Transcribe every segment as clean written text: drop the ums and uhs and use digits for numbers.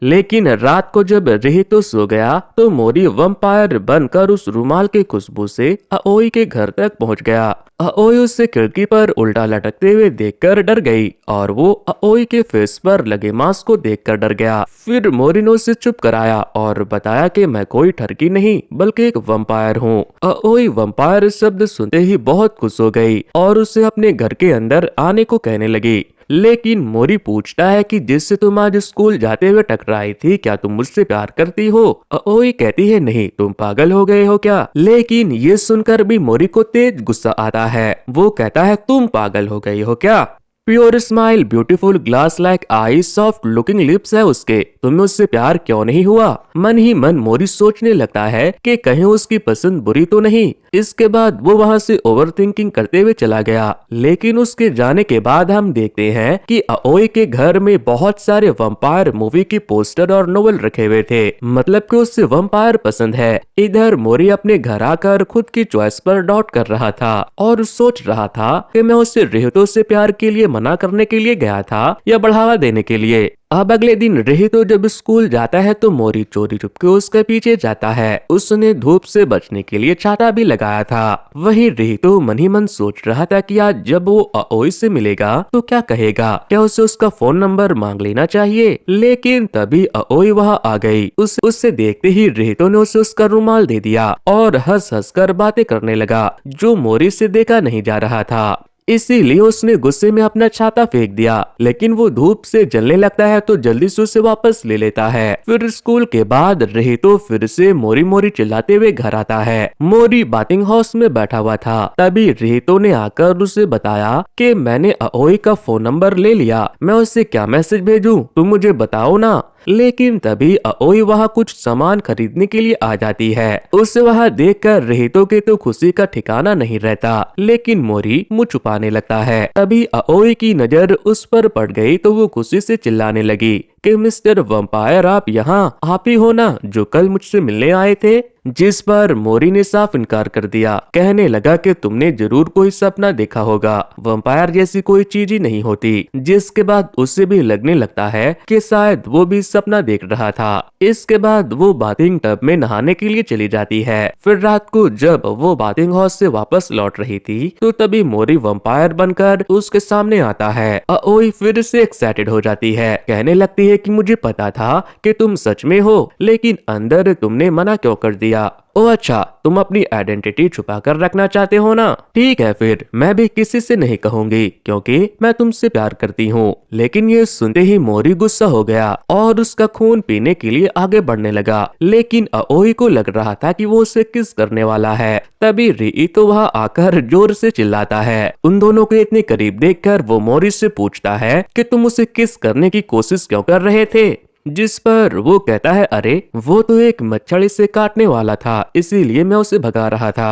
लेकिन रात को जब रिहितो सो गया तो मोरी वंपायर बनकर उस रुमाल की खुशबू से अओई के घर तक पहुंच गया। अओई उससे खिड़की पर उल्टा लटकते हुए देखकर डर गई और वो अओई के फेस पर लगे मास्क को देखकर डर गया। फिर मोरी ने उसे चुप कराया और बताया कि मैं कोई ठरकी नहीं बल्कि एक वंपायर हूँ। अओई वंपायर शब्द सुनते ही बहुत खुश हो गई और उसे अपने घर के अंदर आने को कहने लगी। लेकिन मोरी पूछता है कि जिससे तुम आज स्कूल जाते हुए टकराई थी, क्या तुम मुझसे प्यार करती हो? अओई कहती है नहीं, तुम पागल हो गए हो क्या? लेकिन ये सुनकर भी मोरी को तेज गुस्सा आता है। वो कहता है तुम पागल हो गई हो क्या? Pure smile, beautiful glass like I, soft looking lips है उसके, तुम्हें उससे प्यार क्यों नहीं हुआ? मन ही मन मोरी सोचने लगता है कि कहीं उसकी पसंद बुरी तो नहीं। इसके बाद वो वहाँ से ओवर थिंकिंग करते हुए चला गया। लेकिन उसके जाने के बाद हम देखते हैं कि अओई के घर में बहुत सारे वंपायर मूवी की पोस्टर और नोवेल रखे हुए थे, मतलब कि उससे वंपायर पसंद है। इधर मोरी अपने घर आकर खुद की चॉइस पर डाउट कर रहा था और सोच रहा था कि मैं उससे रिहितो से प्यार के लिए मना करने के लिए गया था या बढ़ावा देने के लिए। अब अगले दिन रिहितो जब स्कूल जाता है तो मोरी चोरी चुपके उसके पीछे जाता है। उसने धूप से बचने के लिए छाता भी लगाया था। वहीं रिहितो मन ही मन सोच रहा था कि आज जब वो अओई से मिलेगा तो क्या कहेगा, क्या उसे उसका फोन नंबर मांग लेना चाहिए। लेकिन तभी अओई वहाँ आ गई। उससे देखते ही रिहितो ने उसे उसका रुमाल दे दिया और हंस हंस कर बातें करने लगा, जो मोरी से देखा नहीं जा रहा था। इसीलिए उसने गुस्से में अपना छाता फेंक दिया। लेकिन वो धूप से जलने लगता है तो जल्दी से उसे वापस ले लेता है। फिर स्कूल के बाद रिहितो फिर से मोरी मोरी चिल्लाते हुए घर आता है। मोरी बाथिंग हाउस में बैठा हुआ था। तभी रिहितो ने आकर उसे बताया कि मैंने अओई का फोन नंबर ले लिया, मैं उससे क्या मैसेज भेजूं, तुम मुझे बताओ ना। लेकिन तभी अओई वहाँ कुछ सामान खरीदने के लिए आ जाती है। उसे वहाँ देखकर रिहितो के तो खुशी का ठिकाना नहीं रहता। लेकिन मोरी मुँह छुपाने लगता है। तभी अओई की नजर उस पर पड़ गई तो वो खुशी से चिल्लाने लगी कि मिस्टर वंपायर, आप यहाँ, आप ही हो ना जो कल मुझसे मिलने आए थे? जिस पर मोरी ने साफ इनकार कर दिया। कहने लगा कि तुमने जरूर कोई सपना देखा होगा, वंपायर जैसी कोई चीज ही नहीं होती। जिसके बाद उसे भी लगने लगता है कि शायद वो भी सपना देख रहा था। इसके बाद वो बाथिंग टब में नहाने के लिए चली जाती है। फिर रात को जब वो बाथिंग हाउस से वापस लौट रही थी तो तभी मोरी वंपायर बनकर उसके सामने आता है। अओई फिर से एक्साइटेड हो जाती है। कहने लगती है कि मुझे पता था कि तुम सच में हो, लेकिन अंदर तुमने मना क्यों कर दिया? ओह अच्छा, तुम अपनी आइडेंटिटी छुपा कर रखना चाहते हो ना? ठीक है, फिर मैं भी किसी से नहीं कहूंगी क्योंकि मैं तुमसे प्यार करती हूँ। लेकिन ये सुनते ही मोरी गुस्सा हो गया और उसका खून पीने के लिए आगे बढ़ने लगा। लेकिन अओई को लग रहा था कि वो उसे किस करने वाला है। तभी रिहितो वहाँ आकर जोर से चिल्लाता है। उन दोनों को इतने करीब देखकर वो मोरी से पूछता है कि तुम उसे किस करने की कोशिश क्यों कर रहे थे? जिस पर वो कहता है, अरे वो तो एक मच्छर से काटने वाला था, इसीलिए मैं उसे भगा रहा था।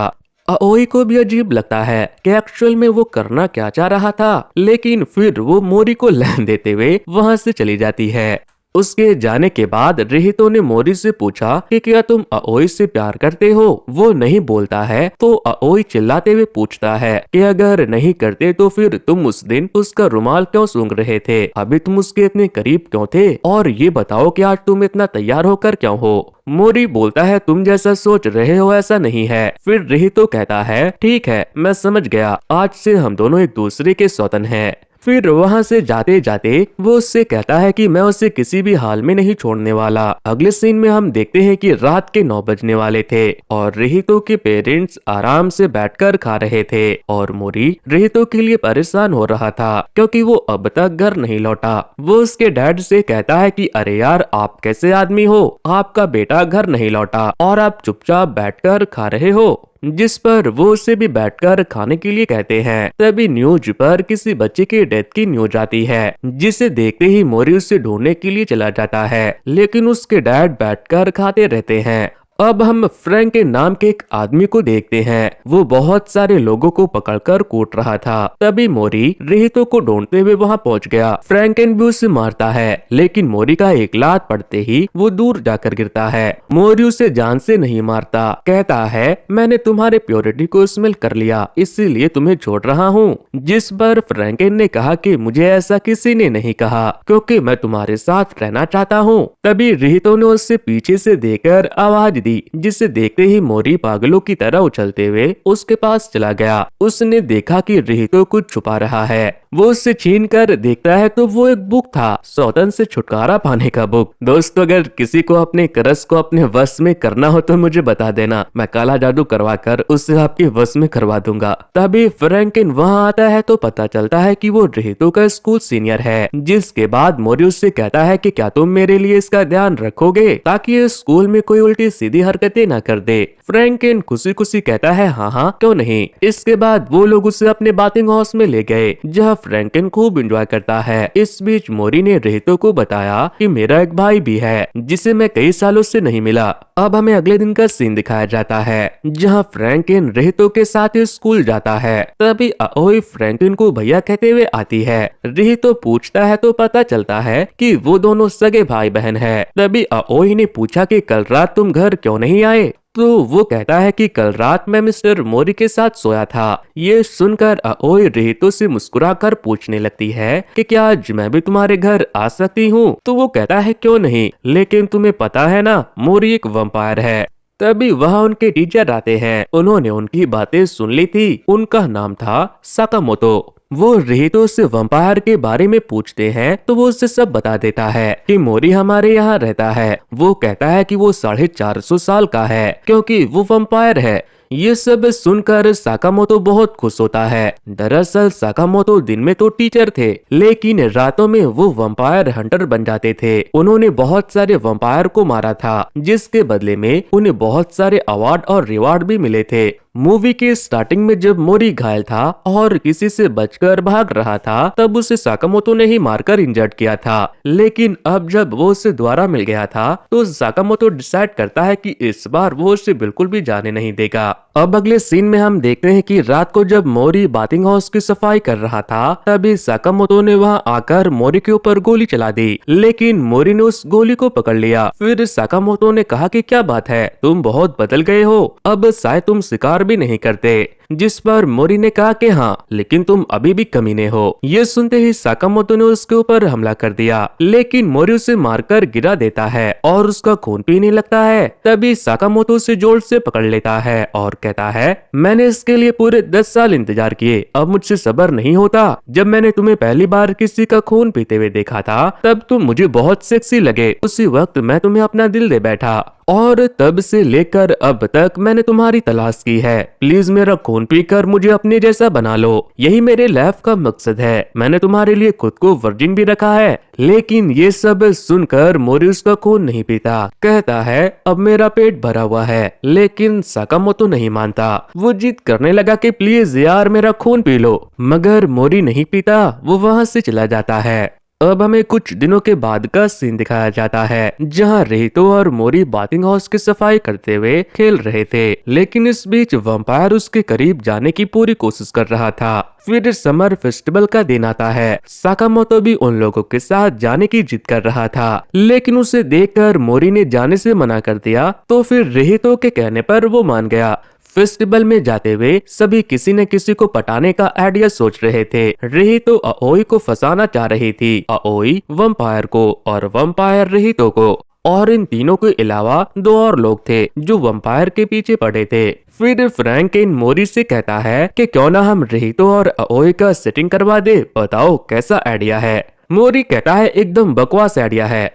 अओई को भी अजीब लगता है कि एक्चुअल में वो करना क्या चाह रहा था। लेकिन फिर वो मोरी को लहन देते हुए वहाँ से चली जाती है। उसके जाने के बाद रिहितो ने मोरी से पूछा कि क्या तुम अओई से प्यार करते हो? वो नहीं बोलता है तो अओई चिल्लाते हुए पूछता है कि अगर नहीं करते तो फिर तुम उस दिन उसका रुमाल क्यों सूंघ रहे थे? अभी तुम उसके इतने करीब क्यों थे? और ये बताओ कि आज तुम इतना तैयार होकर क्यों हो? मोरी बोलता है, तुम जैसा सोच रहे हो ऐसा नहीं है। फिर रिहितो कहता है, ठीक है, मैं समझ गया, आज से हम दोनों एक दूसरे के सौतन हैं। फिर वहाँ से जाते जाते वो उससे कहता है कि मैं उसे किसी भी हाल में नहीं छोड़ने वाला। अगले सीन में हम देखते हैं कि रात के 9 बजने वाले थे और रिहितो के पेरेंट्स आराम से बैठकर खा रहे थे और मोरी रिहितो के लिए परेशान हो रहा था क्योंकि वो अब तक घर नहीं लौटा। वो उसके डैड से कहता है कि अरे यार, आप कैसे आदमी हो, आपका बेटा घर नहीं लौटा और आप चुपचाप बैठकर खा रहे हो। जिस पर वो उसे भी बैठकर खाने के लिए कहते हैं। तभी न्यूज पर किसी बच्चे की डेथ की न्यूज आती है, जिसे देखते ही मोरी उसे ढूंढने के लिए चला जाता है। लेकिन उसके डैड बैठकर खाते रहते हैं अब हम फ्रैंक के नाम के एक आदमी को देखते हैं। वो बहुत सारे लोगों को पकड़कर कूट रहा था। तभी मोरी रेहितो को ढूंढते हुए वहां पहुंच गया। फ्रैंकेन भी उसे मारता है, लेकिन मोरी का एक लात पड़ते ही वो दूर जाकर गिरता है। मोरी उसे जान से नहीं मारता, कहता है मैंने तुम्हारे प्योरिटी को स्मेल कर लिया, इसीलिए तुम्हें छोड़ रहा हूँ। जिस पर फ्रैंकेन ने कहा कि मुझे ऐसा किसी ने नहीं कहा, क्योंकि मैं तुम्हारे साथ रहना चाहता हूँ। तभी रेहितो ने उससे पीछे से देखकर आवाज दी, जिसे देखते ही मोरी पागलों की तरह उछलते हुए उसके पास चला गया। उसने देखा कि रेहितो कुछ छुपा रहा है। वो उससे छीन कर देखता है तो वो एक बुक था, सौतन से छुटकारा पाने का बुक। दोस्तों, अगर किसी को अपने क्रश को अपने वश में करना हो तो मुझे बता देना, मैं काला जादू करवा कर उससे आपके वश में करवा दूंगा। तभी फ्रैंकिन वहाँ आता है तो पता चलता है कि वो रेहितो का स्कूल सीनियर है। जिसके बाद मोरी उससे कहता है कि क्या तुम मेरे लिए इसका ध्यान रखोगे ताकि ये स्कूल में कोई उल्टी सीधी हरकतें न कर दे। फ्रैंकिन खुशी खुशी कहता है हाँ हाँ क्यों नहीं। इसके बाद वो लोग उसे अपने बाथिंग हाउस में ले गए, जहाँ फ्रैंकिन खूब एंजॉय करता है। इस बीच मोरी ने रेहितो को बताया कि मेरा एक भाई भी है जिसे मैं कई सालों से नहीं मिला। अब हमें अगले दिन का सीन दिखाया जाता है, जहाँ फ्रैंकिन रेहितो के साथ स्कूल जाता है। तभी आओई फ्रैंकिन को भैया कहते हुए आती है। रेहितो पूछता है तो पता चलता है कि वो दोनों सगे भाई बहन है। तभी आओई ने पूछा कि कल रात तुम घर क्यों नहीं आए, तो वो कहता है कि कल रात मैं मिस्टर मोरी के साथ सोया था। ये सुनकर आओई रेहितो से मुस्कुराकर पूछने लगती है कि क्या आज मैं भी तुम्हारे घर आ सकती हूँ। तो वो कहता है क्यों नहीं, लेकिन तुम्हें पता है ना मोरी एक वंपायर है। तभी वहाँ उनके टीचर आते हैं। उन्होंने उनकी बातें सुन ली थी। उनका नाम था साकामोतो। वो रेहितो से वंपायर के बारे में पूछते हैं तो वो उससे सब बता देता है कि मोरी हमारे यहाँ रहता है। वो कहता है कि वो 450 साल का है क्योंकि वो वंपायर है। ये सब सुनकर साकामोतो बहुत खुश होता है। दरअसल साकामोतो दिन में तो टीचर थे, लेकिन रातों में वो वंपायर हंटर बन जाते थे। उन्होंने बहुत सारे वंपायर को मारा था, जिसके बदले में उन्हें बहुत सारे अवार्ड और रिवार्ड भी मिले थे। मूवी के स्टार्टिंग में जब मोरी घायल था और किसी से बचकर भाग रहा था, तब उसे साकामोतो ने ही मारकर इंजर्ड किया था। लेकिन अब जब वो उसे दोबारा मिल गया था तो साकामोतो डिसाइड करता है कि इस बार वो उसे बिल्कुल भी जाने नहीं देगा। अब अगले सीन में हम देखते हैं कि रात को जब मोरी बाथिंग हाउस की सफाई कर रहा था, तभी साकामोतो ने वहां आकर मोरी के ऊपर गोली चला दी, लेकिन मोरी ने उस गोली को पकड़ लिया। फिर साकामोतो ने कहा कि क्या बात है, तुम बहुत बदल गए हो, अब शायद तुम शिकार भी नहीं करते। जिस पर मोरी ने कहा कि हाँ, लेकिन तुम अभी भी कमीने हो। ये सुनते ही साकामोतो ने उसके ऊपर हमला कर दिया, लेकिन मोरी उसे मारकर गिरा देता है और उसका खून पीने लगता है। तभी साकामोतो उसे जोर से पकड़ लेता है और कहता है मैंने इसके लिए पूरे 10 साल इंतजार किए, अब मुझसे सब्र नहीं होता। जब मैंने तुम्हें पहली बार किसी का खून पीते हुए देखा था, तब तुम मुझे बहुत सेक्सी लगे। उसी वक्त मैं तुम्हें अपना दिल दे बैठा और तब से लेकर अब तक मैंने तुम्हारी तलाश की है। प्लीज मेरा खून पीकर मुझे अपने जैसा बना लो, यही मेरे लाइफ का मकसद है। मैंने तुम्हारे लिए खुद को वर्जिन भी रखा है। लेकिन ये सब सुनकर मोरी उसका खून नहीं पीता, कहता है अब मेरा पेट भरा हुआ है। लेकिन साकामोतो नहीं मानता। वो जिद करने लगा कि प्लीज यार मेरा खून पी लो, मगर मोरी नहीं पीता। वो वहाँ से चला जाता है। अब हमें कुछ दिनों के बाद का सीन दिखाया जाता है, जहां रेहितो और मोरी बाथिंग हाउस की सफाई करते हुए खेल रहे थे। लेकिन इस बीच वंपायर उसके करीब जाने की पूरी कोशिश कर रहा था। फिर समर फेस्टिवल का दिन आता है। साकामोतो भी उन लोगों के साथ जाने की जिद कर रहा था, लेकिन उसे देखकर मोरी ने जाने से मना कर दिया। तो फिर रेहितो के कहने पर वो मान गया। फेस्टिवल में जाते हुए सभी किसी न किसी को पटाने का आइडिया सोच रहे थे। रेहितो आओई को फंसाना चाह रही थी, आओई वंपायर को और वंपायर रेहितो को। और इन तीनों के अलावा 2 और लोग थे जो वंपायर के पीछे पड़े थे। फिर फ्रैंकिन मोरी से कहता है कि क्यों ना हम रेहितो और आओई का सेटिंग करवा दे, बताओ कैसा आइडिया है। मोरी कहता है एकदम बकवास आइडिया है।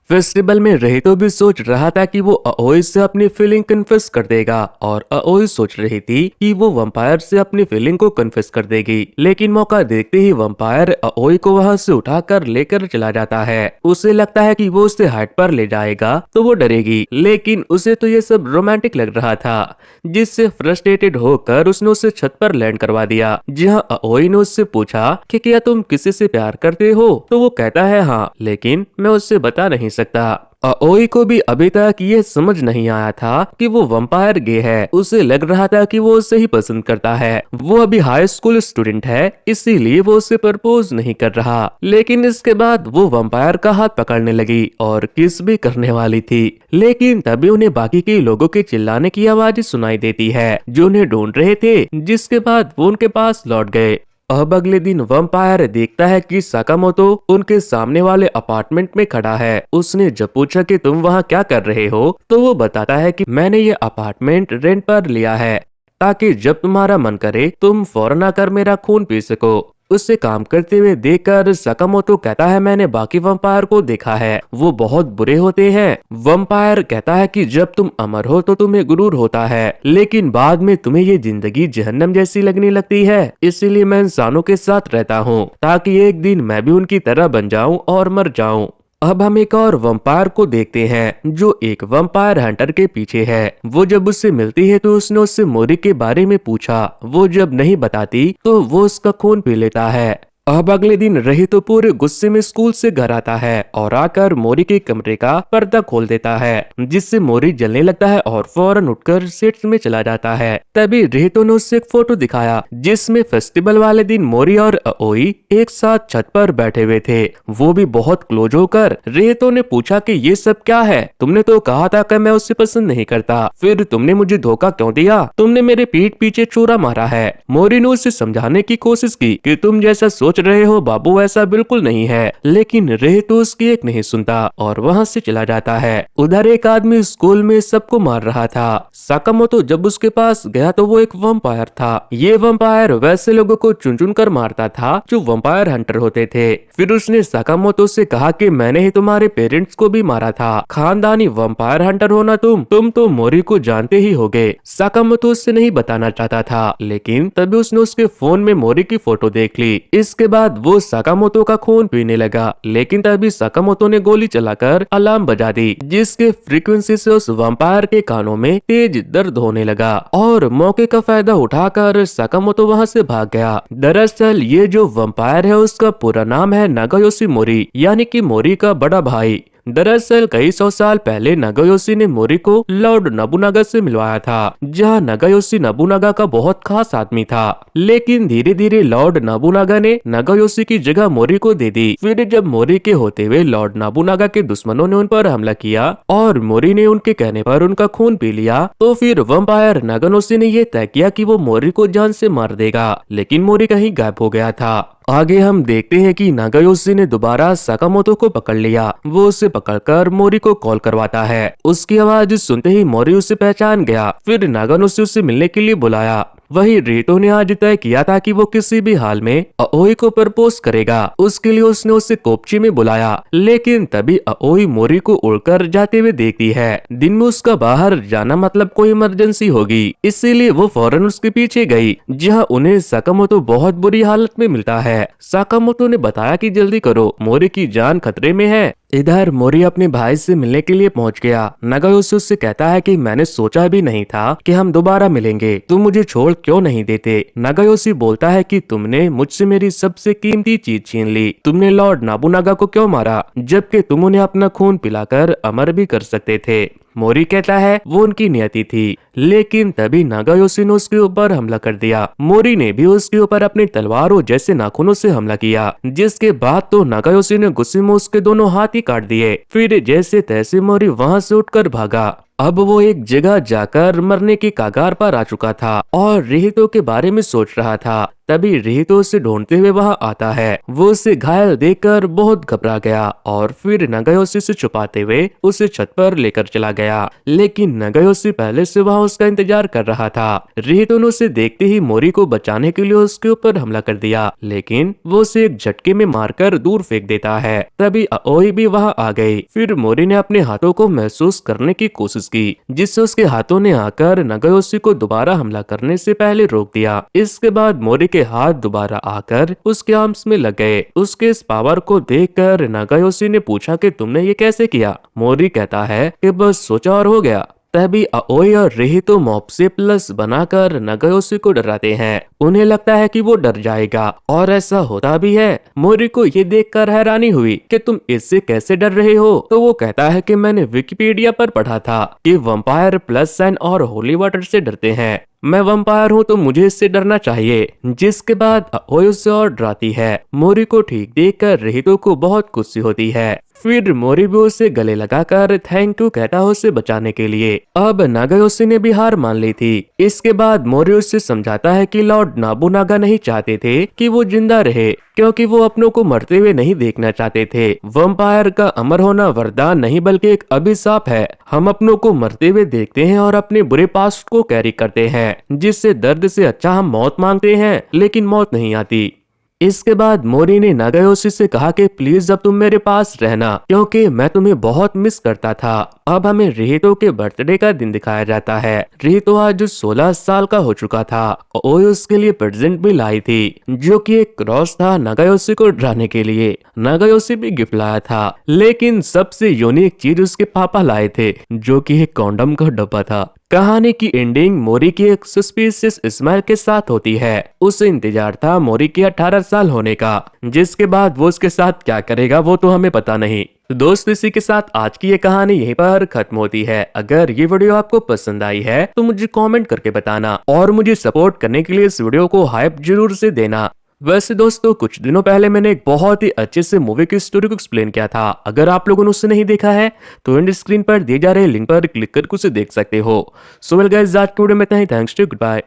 फेस्टिवल में रेहितो भी सोच रहा था कि वो आओई से अपनी फीलिंग कन्फेस कर देगा, और आओई सोच रही थी कि वो वंपायर से अपनी फीलिंग को कन्फेस कर देगी। लेकिन मौका देखते ही वंपायर आओई को वहां से उठाकर लेकर चला जाता है। उसे लगता है कि वो उसे हाइट पर ले जाएगा तो वो डरेगी, लेकिन उसे तो ये सब रोमांटिक लग रहा था, जिससे फ्रस्ट्रेटेड होकर उसने उसे छत पर लैंड करवा दिया। जहाँ आओई ने उससे पूछा कि क्या तुम किसी से प्यार करते हो, तो वो कहता है हाँ, लेकिन मैं उससे बता नहीं सकता। अओई को भी अभी तक ये समझ नहीं आया था कि वो वंपायर गे है। उसे लग रहा था कि वो उसे ही पसंद करता है। वो अभी हाई स्कूल स्टूडेंट है, इसीलिए वो उसे प्रपोज नहीं कर रहा। लेकिन इसके बाद वो वंपायर का हाथ पकड़ने लगी और किस भी करने वाली थी। लेकिन तभी उन्हें बाकी के लोगों के चिल्लाने की आवाज सुनाई देती है जो उन्हें ढूंढ रहे थे, जिसके बाद वो उनके पास लौट गए। अब अगले दिन वंपायर देखता है कि साकामोतो उनके सामने वाले अपार्टमेंट में खड़ा है। उसने जब पूछा कि तुम वहाँ क्या कर रहे हो, तो वो बताता है कि मैंने ये अपार्टमेंट रेंट पर लिया है ताकि जब तुम्हारा मन करे तुम फौरन आकर मेरा खून पी सको। उससे काम करते हुए देखकर साकामोतो कहता है मैंने बाकी वंपायर को देखा है, वो बहुत बुरे होते हैं। वंपायर कहता है कि जब तुम अमर हो तो तुम्हें गुरूर होता है, लेकिन बाद में तुम्हें ये जिंदगी जहन्नम जैसी लगने लगती है। इसीलिए मैं इंसानों के साथ रहता हूँ ताकि एक दिन मैं भी उनकी तरह बन जाऊं और मर जाऊं। अब हम एक और वंपायर को देखते हैं जो एक वंपायर हंटर के पीछे है। वो जब उससे मिलती है तो उसने उससे मोरी के बारे में पूछा। वो जब नहीं बताती तो वो उसका खून पी लेता है। अब अगले दिन रही तो पूरे गुस्से में स्कूल से घर आता है और आकर मोरी के कमरे का पर्दा खोल देता है, जिससे मोरी जलने लगता है और फौरन उठकर सेट में चला जाता है। तभी रेहितो ने उससे एक फोटो दिखाया जिसमें फेस्टिवल वाले दिन मोरी और अओई एक साथ छत पर बैठे हुए थे, वो भी बहुत क्लोज होकर। रेहितो ने पूछा कि ये सब क्या है, तुमने तो कहा था कि मैं उससे पसंद नहीं करता, फिर तुमने मुझे धोखा क्यों दिया, तुमने मेरे पीठ पीछे छुरा मारा है। मोरी ने उसे समझाने की कोशिश की कि तुम जैसा सोच रहे हो बाबू ऐसा बिल्कुल नहीं है, लेकिन रेहितो उसकी एक नहीं सुनता और वहाँ से चला जाता है। उधर एक आदमी स्कूल में सबको मार रहा था। साकामोतो जब उसके पास गया तो वो एक वंपायर था। ये वंपायर वैसे लोगों को चुन चुन कर मारता था जो वंपायर हंटर होते थे। फिर उसने साकामोतो से कहा कि मैंने ही तुम्हारे पेरेंट्स को भी मारा था, खानदानी वंपायर हंटर हो ना तुम तो मोरी को जानते ही होगे। साकामोतो उससे नहीं बताना चाहता था, लेकिन तभी उसने उसके फोन में मोरी की फोटो देख ली। इसके बाद वो साकामोतो का खून पीने लगा, लेकिन तभी साकामोतो ने गोली चलाकर अलार्म बजा दी, जिसके फ्रीक्वेंसी से उस वंपायर के कानों में तेज दर्द होने लगा और मौके का फायदा उठाकर साकामोतो वहां से भाग गया। दरअसल ये जो वंपायर है उसका पूरा नाम है नागायोशी मोरी, यानी कि मोरी का बड़ा भाई। दरअसल कई सौ साल पहले नागायोशी ने मोरी को लॉर्ड नबुनागा से मिलवाया था, जहां नागायोशी नबुनागा का बहुत खास आदमी था। लेकिन धीरे धीरे लॉर्ड नबुनागा ने नागायोशी की जगह मोरी को दे दी। फिर जब मोरी के होते हुए लॉर्ड नबुनागा के दुश्मनों ने उन पर हमला किया और मोरी ने उनके कहने पर उनका खून पी लिया, तो फिर वंपायर नागायोशी ने ये तय किया कि वो मोरी को जान से मार देगा, लेकिन मोरी कहीं गायब हो गया था। आगे हम देखते हैं कि नागायोशी ने दोबारा साकामोतो को पकड़ लिया। वो उसे पकड़कर मोरी को कॉल करवाता है। उसकी आवाज सुनते ही मोरी उसे पहचान गया। फिर नागायोशी उसे मिलने के लिए बुलाया। वही रेहितो ने आज तय किया था कि वो किसी भी हाल में अओई को प्रपोज करेगा। उसके लिए उसने उसे कोप्ची में बुलाया, लेकिन तभी अओई मोरी को उड़कर जाते हुए देखती है। दिन में उसका बाहर जाना मतलब कोई इमरजेंसी होगी, इसीलिए वो फौरन उसके पीछे गई, जहां उन्हें साकामोतो बहुत बुरी हालत में मिलता है। साकामोतो ने बताया कि जल्दी करो, मोरी की जान खतरे में है। इधर मोरी अपने भाई से मिलने के लिए पहुंच गया। नागायोशी उससे कहता है कि मैंने सोचा भी नहीं था कि हम दोबारा मिलेंगे, तुम मुझे छोड़ क्यों नहीं देते। नागायोशी बोलता है कि तुमने मुझसे मेरी सबसे कीमती चीज छीन ली, तुमने लॉर्ड नबुनागा को क्यों मारा, जबकि तुम उन्हें अपना खून पिलाकर अमर भी कर सकते थे। मोरी कहता है वो उनकी नियति थी, लेकिन तभी नागायोशी ने उसके ऊपर हमला कर दिया। मोरी ने भी उसके ऊपर अपनी तलवारों जैसे नाखूनों से हमला किया, जिसके बाद तो नागायोशी ने गुस्से में उसके दोनों हाथ ही काट दिए। फिर जैसे तैसे मोरी वहां से उठकर भागा। अब वो एक जगह जाकर मरने की कगार पर आ चुका था और रेहितो के बारे में सोच रहा था। तभी रेहितो उसे ढूंढते हुए वहां आता है। वो उसे घायल देखकर बहुत घबरा गया और फिर नागायोशी से छुपाते हुए उसे छत पर लेकर चला गया, लेकिन नागायोशी पहले से वहां उसका इंतजार कर रहा था। रेहितो ने उसे देखते ही मोरी को बचाने के लिए उसके ऊपर हमला कर दिया, लेकिन वो उसे एक झटके में मारकर दूर फेंक देता है। तभी अओई भी वहां आ गई। फिर मोरी ने अपने हाथों को महसूस करने की कोशिश की, जिससे उसके हाथों ने आकर नागायोशी को दोबारा हमला करने से पहले रोक दिया। इसके बाद मोरी के हाथ दोबारा आकर उसके आर्म्स में लग गए। उसके इस पावर को देखकर नागायोशी ने पूछा कि तुमने ये कैसे किया। मोरी कहता है कि बस सोचा और हो गया। तभी अओई और रिहितो मॉब से प्लस बनाकर नागायोशी को डराते हैं। उन्हें लगता है कि वो डर जाएगा और ऐसा होता भी है। मोरी को ये देखकर हैरानी हुई कि तुम इससे कैसे डर रहे हो। तो वो कहता है कि मैंने विकिपीडिया पर पढ़ा था कि वंपायर प्लस साइन और होली वाटर से डरते हैं। मैं वंपायर हूँ तो मुझे इससे डरना चाहिए। जिसके बाद अओई उससे और डराती है। मोरी को ठीक देखकर रिहितो को बहुत खुशी होती है। फिर मोरी भी उसे गले लगाकर थैंक यू कहता है उसे बचाने के लिए। अब नागायोशी ने भी हार मान ली थी। इसके बाद मोरी उससे समझाता है कि लॉर्ड नाबुनागा नहीं चाहते थे कि वो जिंदा रहे, क्योंकि वो अपनों को मरते हुए नहीं देखना चाहते थे। वंपायर का अमर होना वरदान नहीं बल्कि एक अभिशाप है। हम अपनों को मरते हुए देखते हैं और अपने बुरे पास्ट को कैरी करते हैं, जिससे दर्द से अच्छा हम मौत मांगते हैं, लेकिन मौत नहीं आती। इसके बाद मोरी ने नागायोशी से कहा कि प्लीज अब तुम मेरे पास रहना, क्योंकि मैं तुम्हें बहुत मिस करता था। अब हमें रिहितो के बर्थडे का दिन दिखाया जाता है। रिहितो आज 16 साल का हो चुका था। ओई उसके लिए प्रेजेंट भी लाई थी, जो कि एक क्रॉस था नागायोशी को डराने के लिए। नागायोशी भी गिफ्ट लाया था, लेकिन सबसे यूनिक चीज उसके पापा लाए थे, जो कि एक कॉन्डम का डब्बा था। कहानी की एंडिंग मोरी की एक सस्पिशियस स्माइल के साथ होती है। उसे इंतजार था मोरी के 18 साल होने का, जिसके बाद वो उसके साथ क्या करेगा वो तो हमें पता नहीं। तो दोस्त इसी के साथ आज की ये कहानी यहीं पर खत्म होती है। अगर ये वीडियो आपको पसंद आई है तो मुझे कमेंट करके बताना और मुझे सपोर्ट करने के लिए इस वीडियो को हाइप जरूर से देना। वैसे दोस्तों कुछ दिनों पहले मैंने एक बहुत ही अच्छे से मूवी की स्टोरी को एक्सप्लेन किया था। अगर आप लोगों ने उसे नहीं देखा है तो एंड स्क्रीन पर दिए जा रहे लिंक पर क्लिक करके उसे देख सकते हो। सो वेल गाइस, आज की वीडियो में इतना ही। Thanks to, good bye.